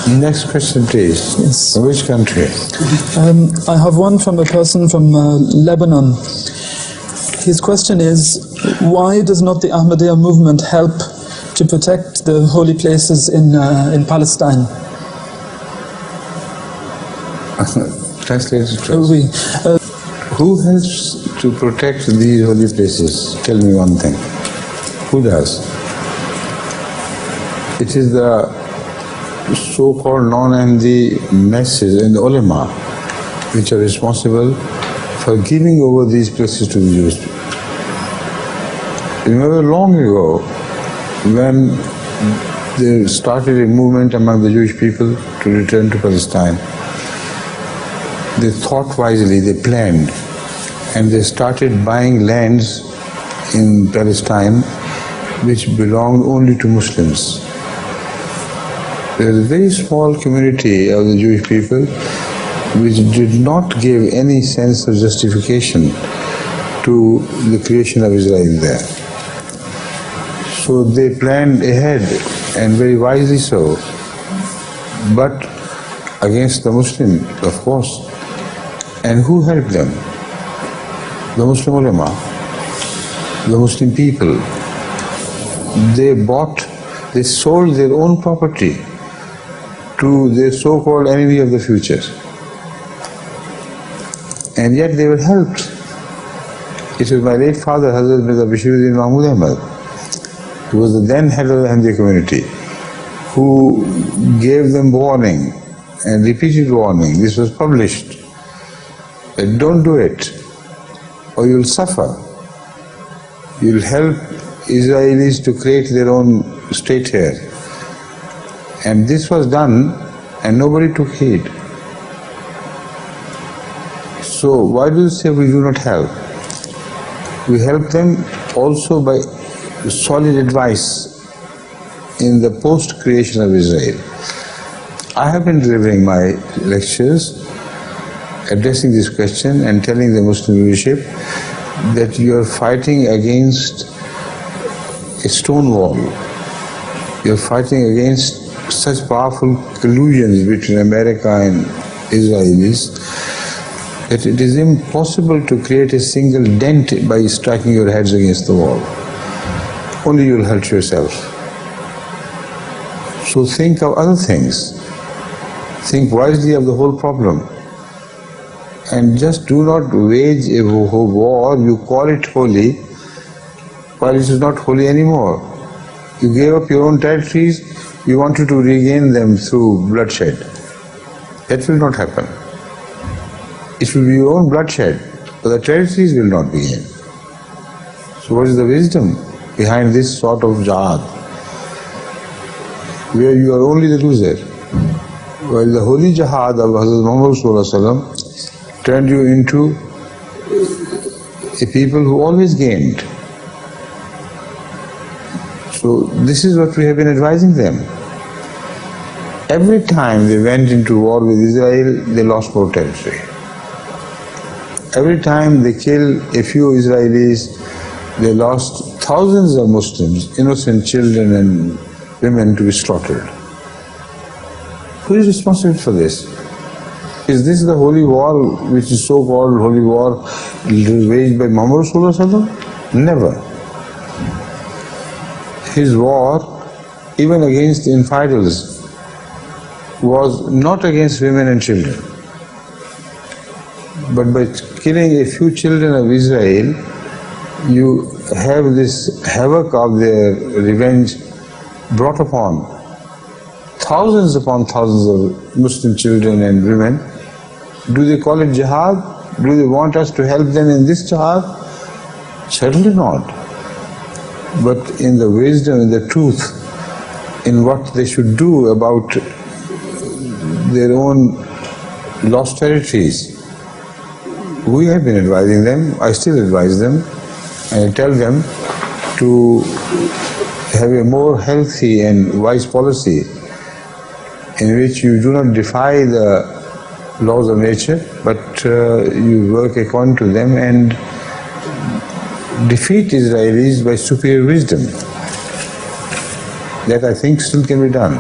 Next question, please. Yes. Which country? I have one from a person from Lebanon. His question is, why does not the Ahmadiyya movement help to protect the holy places in Palestine? Translated to us. Oui. Who helps to protect these holy places? Tell me one thing. Who does? It is the so-called non-Ahmadi masses and the ulama which are responsible for giving over these places to the Jewish people. Remember long ago when they started a movement among the Jewish people to return to Palestine, they thought wisely, they planned, and they started buying lands in Palestine which belonged only to Muslims. There is a very small community of the Jewish people which did not give any sense of justification to the creation of Israel there. So they planned ahead, and very wisely so, but against the Muslim, of course. And who helped them? The Muslim ulama, the Muslim people. They sold their own property to their so-called enemy of the future. And yet they were helped. It was my late father, Hazrat Mirza Bashiruddin Mahmud Ahmad, who was the then head of the Ahmadiyya community, who gave them warning and repeated warning. This was published. That don't do it, or you'll suffer. You'll help Israelis to create their own state here. And this was done, and nobody took heed. So why do you say we do not help? We help them also by solid advice in the post-creation of Israel. I have been delivering my lectures addressing this question and telling the Muslim leadership that you are fighting against a stone wall. You are fighting against such powerful collusions between America and Israelis that it is impossible to create a single dent by striking your heads against the wall. Only you will hurt yourself. So think of other things. Think wisely of the whole problem. And just do not wage a war, you call it holy, while it is not holy anymore. You gave up your own territories, you wanted to regain them through bloodshed. That will not happen. It will be your own bloodshed, but the territories will not be gained. So what is the wisdom behind this sort of jihad, where you are only the loser? While the holy jihad of Hazrat Muhammad turned you into a people who always gained. So this is what we have been advising them. Every time they went into war with Israel, they lost more territory. Every time they killed a few Israelis, they lost thousands of Muslims, innocent children and women to be slaughtered. Who is responsible for this? Is this the holy war, which is so-called holy war, waged by Muhammad? Never. His war, even against infidels, was not against women and children. But by killing a few children of Israel, you have this havoc of their revenge brought upon thousands upon thousands of Muslim children and women. Do they call it jihad? Do they want us to help them in this jihad? Certainly not. But in the wisdom, in the truth, in what they should do about their own lost territories, we have been advising them. I still advise them, and I tell them to have a more healthy and wise policy in which you do not defy the laws of nature, but you work according to them and defeat Israelis by superior wisdom. That I think still can be done.